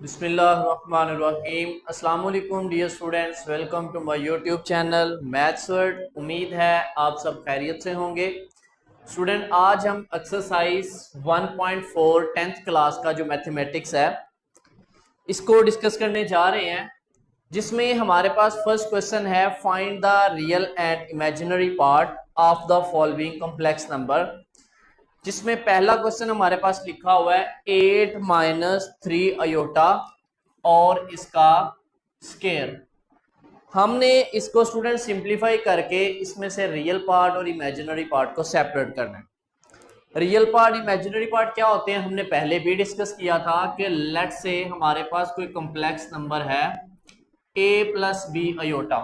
बिस्मिल्लाहिर्रहमानिर्रहीम। अस्सलाम वालेकुम dear students, welcome to my YouTube channel maths world. उम्मीद है आप सब खैरियत से होंगे। स्टूडेंट, आज हम एक्सरसाइज 1.4 10th क्लास का जो मैथमेटिक्स है इसको डिस्कस करने जा रहे हैं, जिसमें हमारे पास फर्स्ट क्वेश्चन है find the real and imaginary part of the following complex number, जिसमें पहला क्वेश्चन हमारे पास लिखा हुआ है 8 माइनस 3 अयोटा और इसका स्केयर। हमने इसको स्टूडेंट सिंप्लीफाई करके इसमें से रियल पार्ट और इमेजिनरी पार्ट को सेपरेट करना है। रियल पार्ट इमेजिनरी पार्ट क्या होते हैं हमने पहले भी डिस्कस किया था कि लेट से हमारे पास कोई कॉम्प्लेक्स नंबर है a प्लस बी अयोटा,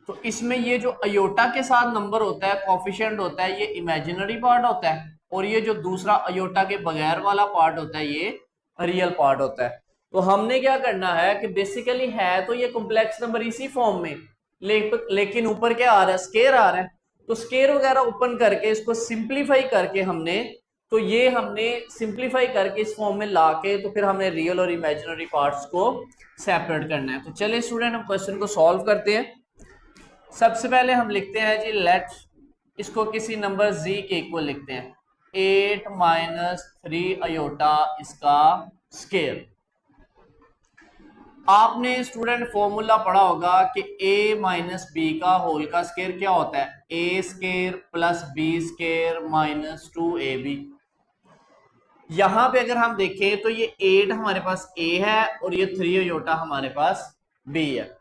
तो इसमें ये जो अयोटा के साथ नंबर होता है, कोफिशिएंट होता है, ये इमेजिनरी पार्ट होता है, और ये जो दूसरा अयोटा के बगैर वाला पार्ट होता है ये रियल पार्ट होता है। तो हमने क्या करना है कि बेसिकली है तो ये कॉम्प्लेक्स नंबर इसी फॉर्म में, लेकिन ऊपर क्या आ रहा है, स्केयर आ रहा है। तो स्केयर वगैरह ओपन करके इसको सिंप्लीफाई करके हमने सिंप्लीफाई करके इस फॉर्म में लाके तो फिर हमने रियल और इमेजिनरी पार्ट्स को सेपरेट करना है। तो चलिए स्टूडेंट, हम क्वेश्चन को सॉल्व करते हैं। सबसे पहले हम लिखते हैं जी लेट, इसको किसी नंबर z के इक्वल लिखते हैं, 8 माइनस 3 अयोटा इसका स्केयर। आपने स्टूडेंट फॉर्मूला पढ़ा होगा कि a माइनस बी का होल का स्केयर क्या होता है, a square plus b square minus 2ab। यहां पे अगर हम देखें तो ये 8 हमारे पास a है और ये 3 अयोटा हमारे पास b है।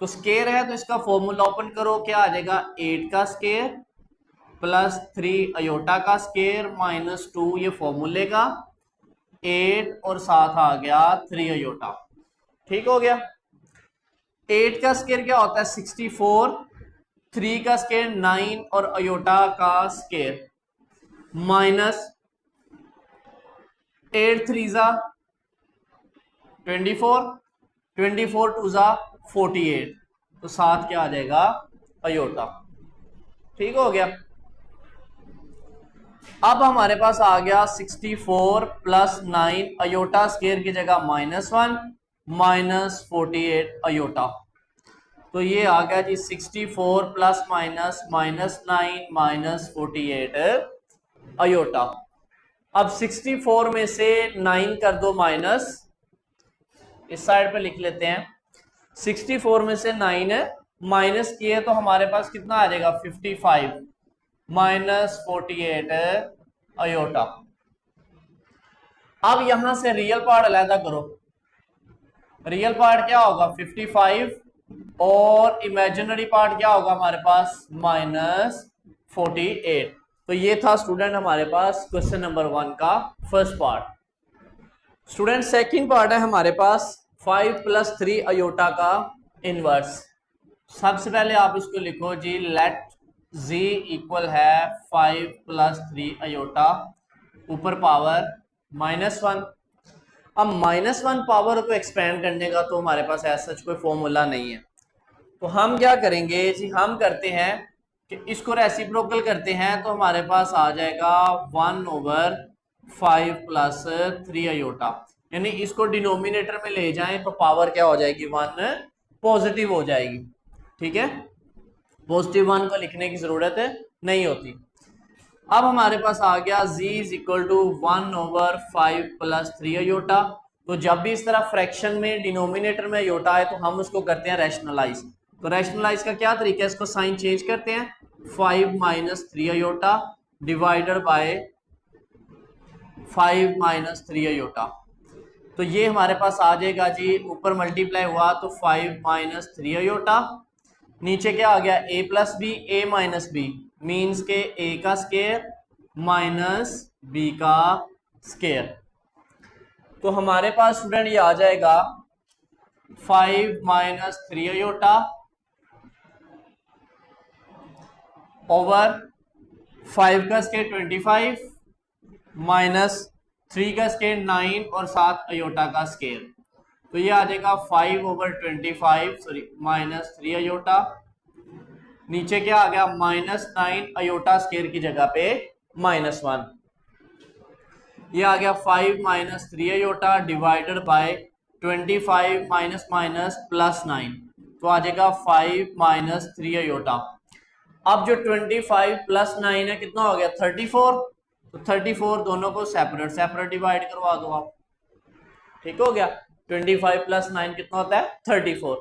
तो स्केयर है तो इसका फॉर्मूला ओपन करो, क्या आ जाएगा, 8 का स्केयर प्लस 3 अयोटा का स्केयर माइनस 2 ये फॉर्मूले का, 8 और साथ आ गया 3 अयोटा। ठीक हो गया। 8 का स्केयर क्या होता है 64, 3 का स्केयर 9 और अयोटा का स्केयर माइनस 8 3 जा 24, 24 2 जा 48, तो साथ क्या आ जाएगा अयोटा। ठीक हो गया। अब हमारे पास आ गया 64 प्लस 9 अयोटा स्केयर की जगह -1 माइनस 48 अयोटा, तो ये आ गया जी 64 प्लस माइनस -9 माइनस 48 अयोटा। अब 64 में से 9 कर दो माइनस, इस साइड पे लिख लेते हैं, 64 में से 9 माइनस किए तो हमारे पास कितना आ जाएगा 55 माइनस 48 अयोटा। अब यहां से रियल पार्ट अलग करो, रियल पार्ट क्या होगा 55 और इमेजिनरी पार्ट क्या होगा हमारे पास -48। तो ये था स्टूडेंट हमारे पास क्वेश्चन नंबर 1 का first part. Student second part है हमारे पास 5 प्लस 3 अयोटा का इनवर्स। सबसे पहले आप इसको लिखो जी लेट z इक्वल है 5 प्लस 3 अयोटा, ऊपर पावर -1। अब -1 पावर को एक्सपेंड करने का तो हमारे पास ऐसा कोई फॉर्मूला नहीं है, तो हम क्या करेंगे जी, हम करते हैं कि इसको रेसिप्रोकल करते हैं, तो हमारे पास आ जाएगा 1/5 प्लस 3 अयोटा, यानी इसको डिनोमिनेटर में ले जाएं तो पावर क्या हो जाएगी 1 पॉजिटिव हो जाएगी। ठीक है, पॉजिटिव 1 को लिखने की जरूरत नहीं होती। अब हमारे पास आ गया z is equal to 1/5 plus 3 iota. तो जब भी इस तरह फ्रैक्शन में डिनोमिनेटर में अयोटा है तो हम उसको करते हैं रैशनलाइज। तो रैशनलाइज का क्या तरीका है, इसको साइन चेंज करते हैं, 5 minus 3 iota divided by 5 minus 3 iota. तो ये हमारे पास आ जाएगा जी, ऊपर मल्टीप्लाई हुआ तो 5 माइनस 3 अयोटा, नीचे क्या आ गया a plus B, a minus B means के a का स्केयर माइनस b का स्केयर। तो हमारे पास स्टूडेंट ये आ जाएगा 5 माइनस 3 अयोटा ओवर 5 का स्केयर 25 माइनस 3 का स्केयर 9 और 7 अयोटा का स्केयर, तो ये आ जाएगा 5/25 सॉरी माइनस 3 अयोटा, नीचे क्या आ गया -9 अयोटा स्केयर की जगह पे -1। ये आ गया 5 minus 3 iota divided by 25 minus minus plus 9, तो आ जाएगा 5 माइनस 3 अयोटा। अब जो 25 प्लस 9 है कितना हो गया 34, तो 34 दोनों को सेपरेट सेपरेट डिवाइड करवा दो आप, ठीक हो गया। 25 प्लस 9 कितना होता है 34।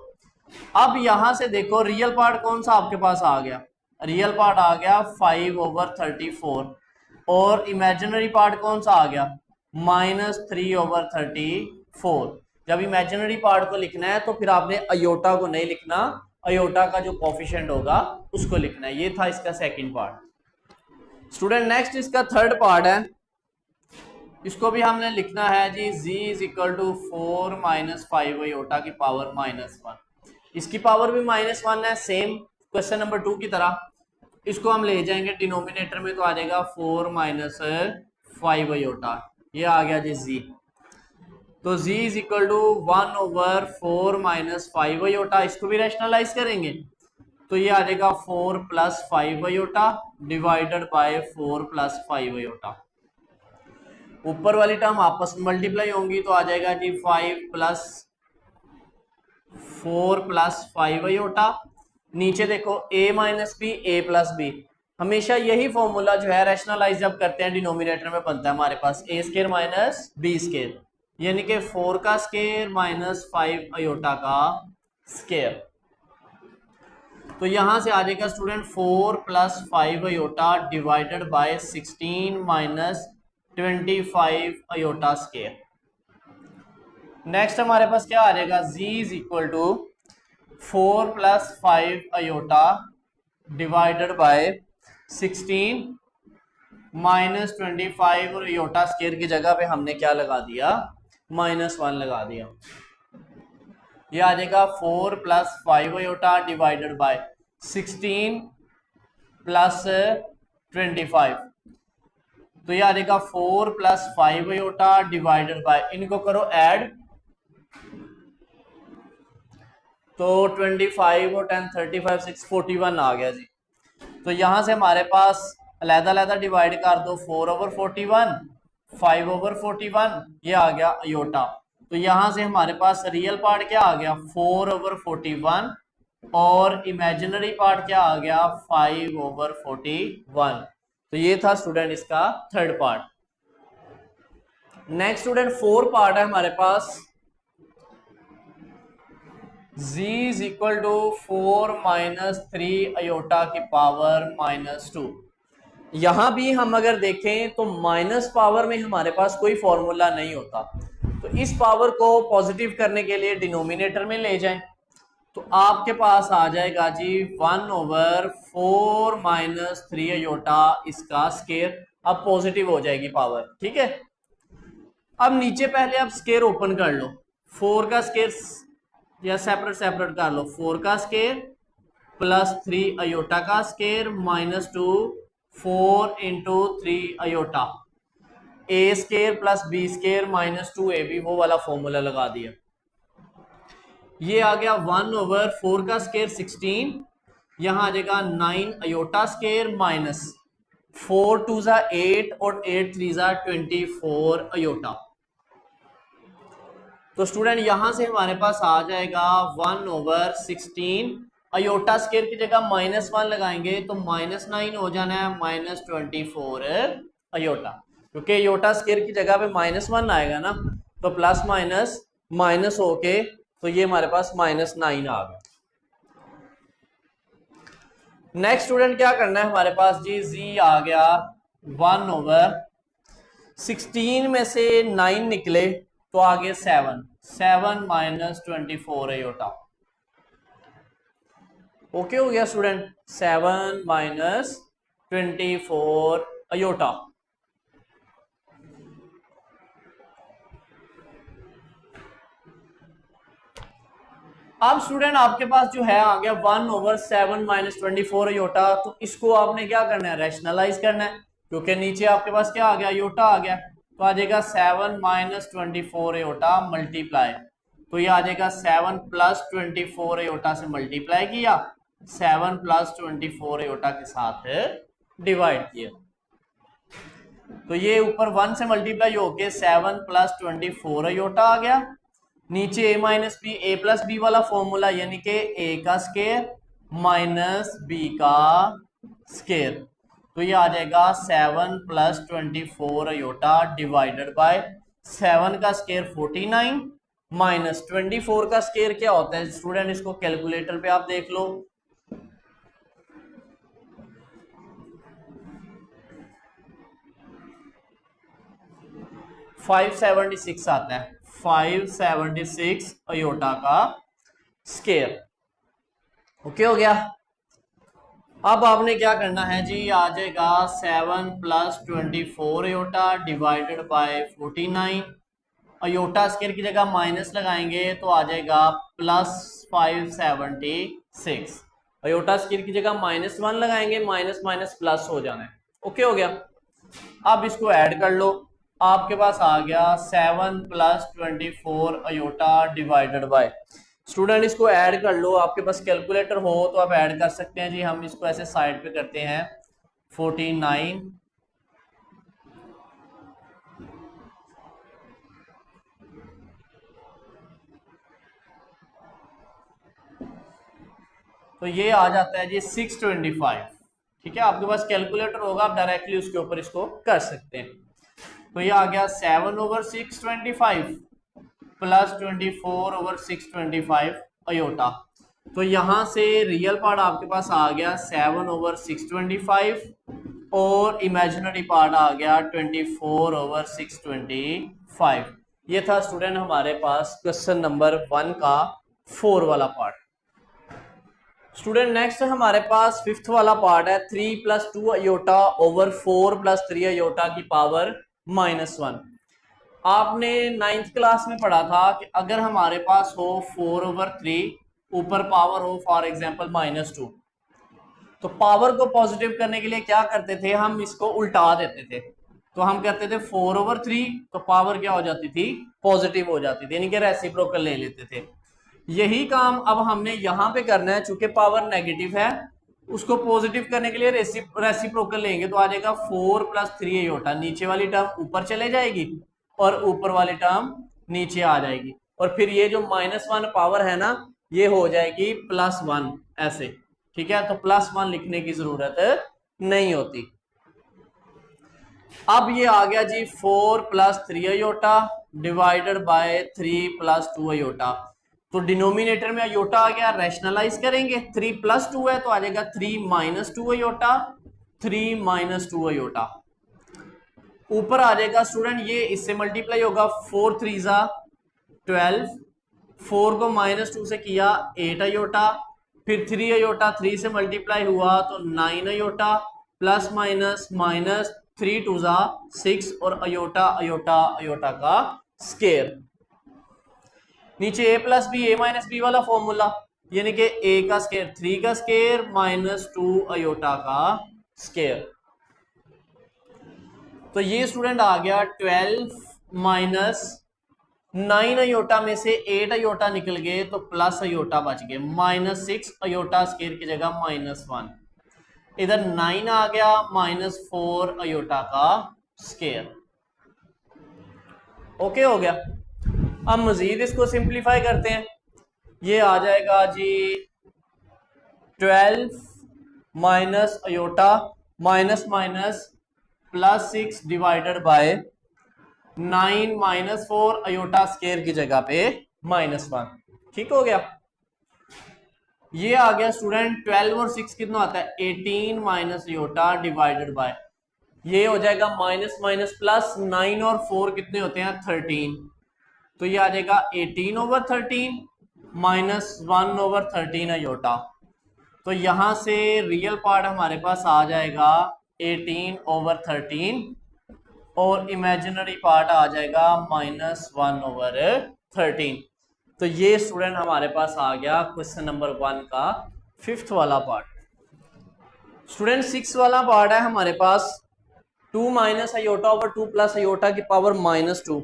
अब यहां से देखो रियल पार्ट कौन सा आपके पास आ गया, रियल पार्ट आ गया 5/34 और इमेजिनरी पार्ट कौन सा आ गया -3/34। जब इमेजिनरी पार्ट को लिखना है तो फिर आपने अयोटा को नहीं लिखना, अयोटा का जो कोफिशिएंट होगा उसको लिखना है। ये था इसका सेकंड पार्ट। स्टूडेंट नेक्स्ट इसका थर्ड पार्ट है, इसको भी हमने लिखना है जी z is equal to 4 minus 5 iota की पावर -1। इसकी पावर भी -1 है, सेम क्वेश्चन नंबर 2 की तरह। इसको हम ले जाएंगे डिनोमिनेटर में, तो आ जाएगा 4 माइनस 5 अयोटा, ये आ गया जी z। तो z is equal to 1/4 minus 5 iota. इसको भी रैशनलाइज करेंगे तो ये आ जाएगा 4 plus 5 iota divided by 4 plus 5 iota. ऊपर वाली टर्म आपस में मल्टीप्लाई होंगी तो आ जाएगा जी 5 प्लस 4 प्लस 5 अयोटा। नीचे देखो a minus b a plus b, हमेशा यही फॉर्मूला जो है रैशनलाइज जब करते हैं डिनोमिनेटर में बनता है हमारे पास a square minus b square, यानी कि 4 का स्क्वायर माइनस 5 अयोटा का स्क्वायर। तो यहां से आ जाएगा student 4 plus 5 iota divided by 16 minus 25 iota square. Next हमारे पास क्या आ जाएगा z is equal to 4 plus 5 iota divided by 16 minus 25 और अयोटा स्क्वायर की जगह पे हमने क्या लगा दिया -1 लगा दिया। ये आ जाएगा 4 plus 5 iota divided by 16 plus 25, तो ये आ जाएगा 4 प्लस 5 अयोटा डिवाइडेड बाय, इनको करो ऐड, तो 25 और 10 35 6 41 आ गया जी। तो यहां से हमारे पास अलग-अलग डिवाइड कर दो, 4/41 5/41, ये आ गया अयोटा। तो यहां से हमारे पास रियल पार्ट क्या आ गया 4/41 और इमेजिनरी पार्ट क्या आ गया 5/41। तो ये था स्टूडेंट इसका third part. Next student fourth part है हमारे पास, z is equal to 4 minus 3 iota की पावर -2। यहां भी हम अगर देखें तो माइनस पावर में हमारे पास कोई फॉर्मूला नहीं होता, तो इस पावर को पॉजिटिव करने के लिए डिनोमिनेटर में ले जाएं तो आपके पास आ जाएगा जी 1/4 माइनस 3 अयोटा इसका स्क्वायर। अब पॉजिटिव हो जाएगी पावर, ठीक है। अब नीचे पहले आप स्क्वायर ओपन कर लो, 4 का स्क्वायर या सेपरेट सेपरेट कर लो, 4 का स्क्वायर प्लस 3 अयोटा का square -2 4 into 3 iota, A square plus B square -2ab, वो वाला फॉर्मूला लगा दिया। ये आ गया 1/4 का स्क्वायर 16, यहां आ जाएगा 9 अयोटा स्क्वायर माइनस 4 2 जा 8 और 8 3 जा 24 अयोटा। तो स्टूडेंट यहां से हमारे पास आ जाएगा 1/16, अयोटा स्क्वायर की जगह -1 लगाएंगे तो -9 हो जाना है -24 अयोटा, क्योंकि अयोटा स्क्वायर की जगह पे -1 आएगा ना, तो प्लस माइनस माइनस होके तो ये हमारे पास -9 आ गया। नेक्स्ट स्टूडेंट क्या करना है हमारे पास जी, z आ गया 1/16 में से 9 निकले तो आगे 7 माइनस 24 अयोटा। ओके हो गया स्टूडेंट, 7 माइनस 24 अयोटा। अब स्टूडेंट आपके पास जो है आ गया 1/7 माइनस 24 अयोटा, तो इसको आपने क्या करना है रैशनलाइज करना है, क्योंकि नीचे आपके पास क्या आ गया अयोटा आ गया, तो आ जाएगा 7 माइनस 24 अयोटा मल्टीप्लाई, तो ये आ जाएगा 7 प्लस 24 अयोटा से मल्टीप्लाई किया, 7 प्लस 24 अयोटा के साथ डिवाइड किया। तो ये ऊपर 1 से मल्टीप्लाई होके 7 प्लस 24 अयोटा आ गया। नीचे a minus b, a plus b वाला फॉर्मूला, यानी कि a का स्केयर माइनस b का स्केयर। तो ये आ जाएगा 7 प्लस 24 अयोटा डिवाइडेड बाय 7 का स्केयर 49 माइनस 24 का स्केयर क्या होता है स्टूडेंट, इसको कैलकुलेटर पे आप देख लो। 576 आता है, 576 अयोटा का स्केयर। ओके हो गया। अब आपने क्या करना है जी, आ जाएगा 7 plus 24 iota divided by 49। Iota square की जगह माइनस लगाएंगे तो आ जाएगा प्लस 576। अयोटा स्केयर की जगह -1 लगाएंगे, माइनस माइनस प्लस हो जाना है। ओके हो गया। अब इसको ऐड कर लो, आपके पास आ गया 7 plus 24 iota divided by. Student इसको ऐड कर लो, आपके पास कैलकुलेटर हो तो आप ऐड कर सकते हैं जी। हम इसको ऐसे साइड पे करते हैं, 49 तो ये आ जाता है जी 625। ठीक है, आपके पास कैलकुलेटर होगा, आप डायरेक्टली उसके ऊपर इसको कर सकते हैं। तो ये आ गया 7/625 प्लस 24/625 अयोटा। तो यहां से रियल पार्ट आपके पास आ गया 7/625 और इमेजिनरी पार्ट आ गया 24/625। ये था स्टूडेंट हमारे पास क्वेश्चन नंबर 1 का 4 वाला पार्ट। स्टूडेंट नेक्स्ट हमारे पास 5th वाला पार्ट है, 3 + 2 अयोटा ओवर 4 + 3 अयोटा की पावर -1। आपने 9th क्लास में पढ़ा था कि अगर हमारे पास हो 4/3 ऊपर पावर हो फॉर एग्जांपल -2, तो पावर को पॉजिटिव करने के लिए क्या करते थे, हम इसको उल्टा देते थे। तो हम करते थे 4/3, तो पावर क्या हो जाती थी, पॉजिटिव हो जाती थी, यानी कि रेसिप्रोकल ले लेते थे। यही काम अब हमने यहां पे करना है, चूंकि पावर नेगेटिव है, उसको पॉजिटिव करने के लिए रेसिप्रोकल लेंगे। तो आ जाएगा 4 + 3 अयोटा, नीचे वाली टर्म ऊपर चले जाएगी और ऊपर वाली टर्म नीचे आ जाएगी, और फिर ये जो -1 पावर है ना, ये हो जाएगी +1 ऐसे। ठीक है, तो +1 लिखने की जरूरत नहीं होती। अब ये आ गया जी 4 + 3 अयोटा डिवाइडेड बाय 3 + 2 अयोटा। तो डिनोमिनेटर में अयोटा आ गया, रैशनलाइज करेंगे, 3 + 2 है तो आ जाएगा 3 - 2 अयोटा, 3 - 2 अयोटा। ऊपर आ जाएगा स्टूडेंट, ये इससे मल्टीप्लाई होगा, 4 × 3 = 12, 4 को -2 से किया 8 अयोटा, फिर 3 अयोटा 3 से मल्टीप्लाई हुआ तो 9 अयोटा, प्लस माइनस माइनस 3 × 2 = 6 और अयोटा अयोटा अयोटा का स्केयर। नीचे a + b, a - b वाला फॉर्मूला, यानी कि a का स्केयर 3 का स्केयर -2 अयोटा का स्केयर। तो ये स्टूडेंट आ गया 12 - 9 अयोटा में से 8 अयोटा निकल गए तो प्लस अयोटा बच गए, -6 अयोटा स्केयर की जगह -1। इधर 9 आ गया, -4 अयोटा का स्केयर। ओके हो गया। अब मजीद इसको सिंप्लीफाई करते हैं, ये आ जाएगा जी 12 - iota minus minus +6 divided by 9 - 4 iota square की जगह पे -1। ठीक हो गया। ये आ गया स्टूडेंट 12 और 6 कितना आता है, 18 - अयोटा डिवाइडेड बाय, ये हो जाएगा माइनस माइनस प्लस, 9 और 4 कितने होते हैं, 13। तो ये आ जाएगा 18/13 -1/13 अयोटा। तो यहां से रियल पार्ट हमारे पास आ जाएगा 18/13 और इमेजिनरी पार्ट आ जाएगा -1/13। तो ये स्टूडेंट हमारे पास आ गया क्वेश्चन नंबर 1 का 5th वाला पार्ट। स्टूडेंट 6 वाला पार्ट है हमारे पास 2 - अयोटा/2 + अयोटा की पावर -2।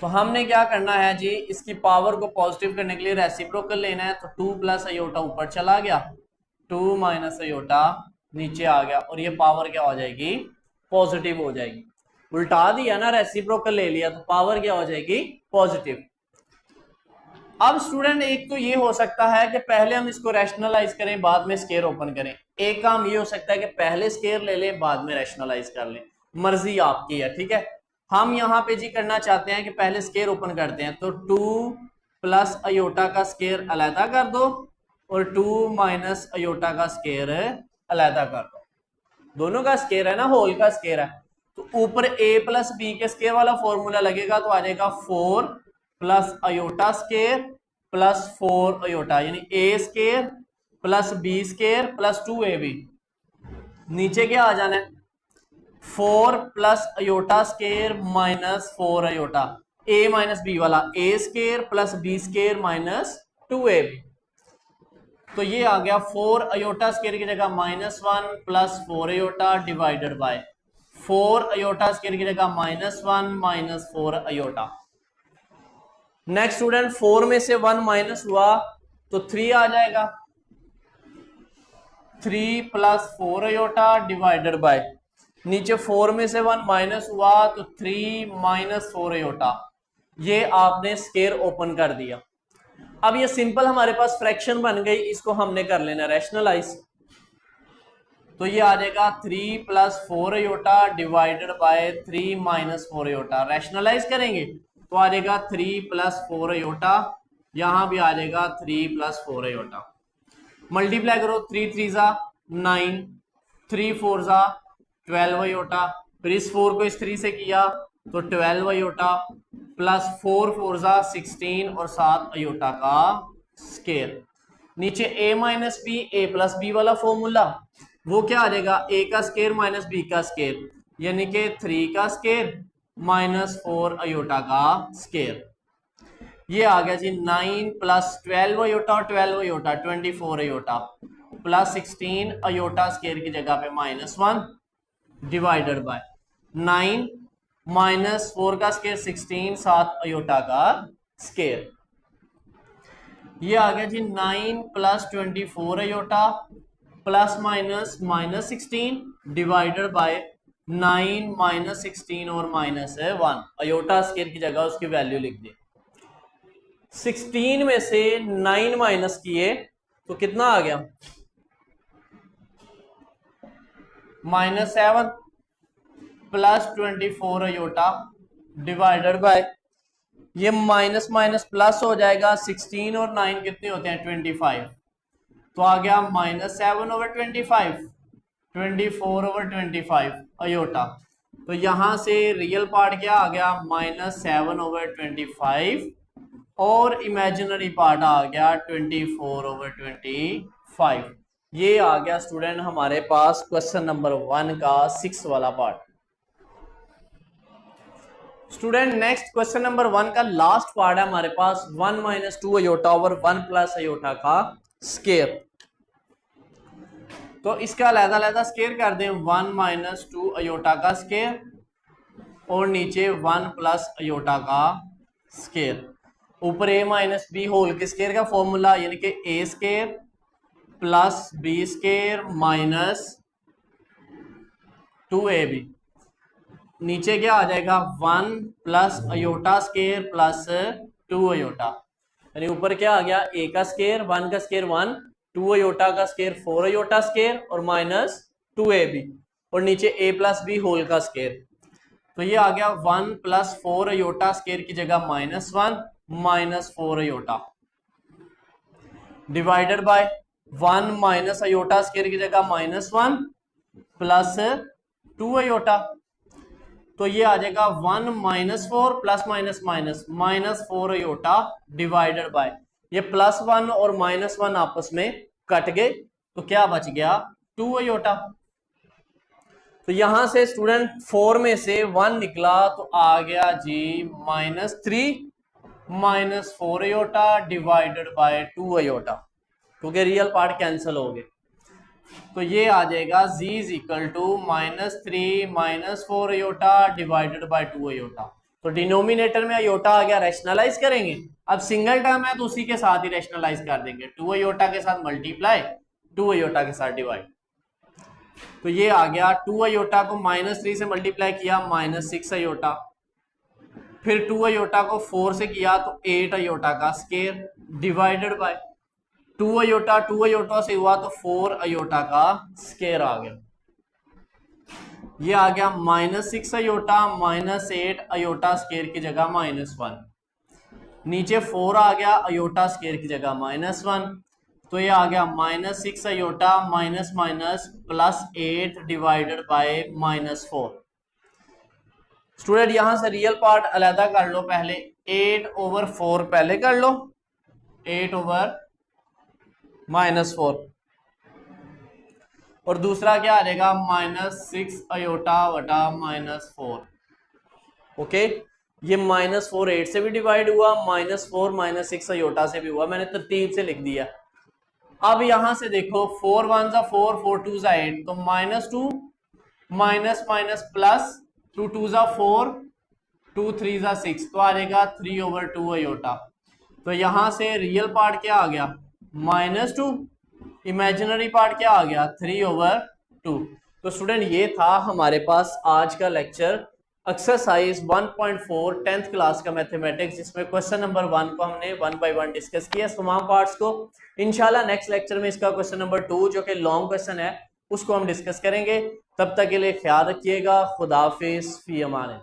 तो हमने क्या करना है जी, इसकी पावर को पॉजिटिव करने के लिए रेसिप्रोकल लेना है। तो 2 + अयोटा ऊपर चला गया, 2 - अयोटा नीचे आ गया और ये पावर क्या हो जाएगी, पॉजिटिव हो जाएगी। उल्टा दिया ना, रेसिप्रोकल ले लिया, तो पावर क्या हो जाएगी, पॉजिटिव। अब स्टूडेंट एक तो ये हो सकता है कि पहले हम इसको रैशनलाइज करें बाद में स्केयर ओपन करें। एक काम ये हो सकता है कि पहले स्केयर ले लें बाद में रैशनलाइज कर लें, मर्जी आपकी है, ठीक है। हम यहाँ पे जी करना चाहते हैं कि पहले स्केयर ओपन करते हैं, तो 2 प्लस अयोटा का स्केयर अलहदा कर दो और 2 माइनस अयोटा का स्केयर अलहदा कर दो। दोनों का स्केयर है ना, होल का स्केयर है, तो ऊपर a प्लस बी के स्केयर वाला फॉर्मूला लगेगा, तो आ जाएगा 4 plus iota square plus 4 iota, यानी a square plus b square plus 2ab। नीचे क्या आ जाना है, 4 plus iota square minus 4 iota, a minus b वाला a square plus b square minus 2ab। तो ये आ गया 4 अयोटा स्केयर की जगह -1 plus 4 iota divided by 4 iota square की जगह -1 माइनस 4 अयोटा। नेक्स्ट स्टूडेंट 4 में से 1 माइनस हुआ तो 3 आ जाएगा, 3 प्लस 4 अयोटा डिवाइडेड बाय, नीचे 4 में से 1 माइनस हुआ तो 3 माइनस 4 अयोटा। ये आपने स्केयर ओपन कर दिया। अब ये सिंपल हमारे पास फ्रैक्शन बन गई, इसको हमने कर लेना रैशनलाइज। तो ये आ जाएगा 3 plus 4 iota divided by 3 minus 4 iota. Rationalize करेंगे तो आ जाएगा 3 प्लस 4 अयोटा, यहां भी आ जाएगा 3 प्लस 4 अयोटा। मल्टीप्लाई करो, 3 3 जा 9, 3 4 जा 12 अयोटा, फिर इस 4 को इस 3 से किया तो 12 अयोटा प्लस 4 4 जा 16 और 7 अयोटा का स्केयर। नीचे a minus b a plus b वाला फॉर्मूला, वो क्या आ जाएगा, a का स्केयर माइनस b का स्केयर, यानी कि 3 का स्केयर माइनस 4 अयोटा का स्केयर। ये आ गया जी 9 प्लस 12 अयोटा और 12 iota 24 iota plus 16 iota square की जगह पे -1 डिवाइडेड बाय 9 माइनस 4 का स्केयर 16 7 अयोटा का स्केयर। ये आ गया जी 9 plus 24 iota plus minus -16 divided by 9 minus 16 और माइनस 1 अयोटा स्केयर की जगह उसकी वैल्यू लिख दी। 16 में से 9 माइनस किए तो कितना आ गया, -7 प्लस 24 अयोटा डिवाइडेड बाय, ये माइनस माइनस प्लस हो जाएगा, 16 और 9 कितने होते हैं 25, तो आ गया -7/25, 24/25 अयोटा। तो यहां से रियल पार्ट क्या आ गया, -7/25 और इमेजिनरी पार्ट आ गया 24/25। ये आ गया स्टूडेंट हमारे पास क्वेश्चन नंबर 1 का 6 वाला part. Student next question number 1 का लास्ट पार्ट है हमारे पास 1 minus 2 iota over 1 plus iota का स्केयर। तो इसका अलग-अलग स्केयर कर दें, 1 माइनस 2 अयोटा का स्केयर और नीचे 1 प्लस अयोटा का स्केयर। ऊपर a माइनस बी होल के स्केयर का फॉर्मूला, यानी कि a square plus b square minus 2ab। नीचे क्या आ जाएगा, 1 plus iota square plus 2 iota, यानी ऊपर क्या आ गया, a का स्केयर 1 का स्केयर 1, 2 अयोटा का स्केयर 4 अयोटा स्केयर और माइनस 2ab, और नीचे a प्लस बी होल का स्केयर। तो ये आ गया 1 प्लस 4 अयोटा स्केयर की जगह -1 minus 4 iota divided by 1 minus iota square की जगह -1 प्लस 2 अयोटा। तो ये आ जाएगा 1 minus 4 plus minus minus -4 iota divided by, ये +1 और -1 आपस में कट गए तो क्या बच गया, 2 अयोटा। तो यहां से स्टूडेंट 4 में से 1 निकला तो आ गया जी -3 minus 4 iota divided by 2 iota, क्योंकि रियल पार्ट कैंसिल हो गए। तो ये आ जाएगा z is equal to -3 minus 4 iota divided by 2 iota. तो डिनोमिनेटर में अयोटा आ गया, रैशनलाइज करेंगे। अब सिंगल टर्म है तो उसी के साथ ही रैशनलाइज कर देंगे, 2 अयोटा के साथ मल्टीप्लाई 2 अयोटा के साथ डिवाइड। तो ये आ गया 2 अयोटा को -3 से मल्टीप्लाई किया -6 अयोटा, फिर 2 अयोटा को 4 से किया तो 8 अयोटा का स्केयर डिवाइडेड बाय 2 अयोटा से हुआ तो 4 अयोटा का स्केयर आ गया। ये आ गया -6 अयोटा -8 अयोटा स्केयर की जगह -1, नीचे 4 आ गया अयोटा स्केयर की जगह -1, तो ये आ गया -6 iota minus minus +8 divided by -4। Student यहां से रियल पार्ट अलग कर लो, पहले 8/4 पहले कर लो, 8/-4, और दूसरा क्या आ जाएगा -6 अयोटा बटा -4। ओके, ये -4 8 से भी डिवाइड हुआ, -4 -6 अयोटा से भी हुआ, मैंने तरतीब से लिख दिया। अब यहां से देखो 4 1 ज़ा 4, 4 2 ज़ा 8, तो -2 माइनस माइनस प्लस 2 2 ज़ा 4, 2 3 ज़ा 6, तो आ जाएगा 3/2 अयोटा। तो यहां से रियल पार्ट क्या आ गया -2, इमेजिनरी पार्ट क्या आ गया 3/2। तो स्टूडेंट ये था हमारे पास आज का लेक्चर एक्सरसाइज 1.4 10th क्लास का मैथमेटिक्स, जिसमें क्वेश्चन नंबर 1 को हमने 1 बाय 1 डिस्कस किया तमाम पार्ट्स को। इंशाल्लाह नेक्स्ट लेक्चर में इसका क्वेश्चन नंबर 2 जो कि लॉन्ग क्वेश्चन है उसको हम डिस्कस करेंगे। तब तक के लिए ख्याल रखिएगा। खुदा हाफिज़, फी अमान।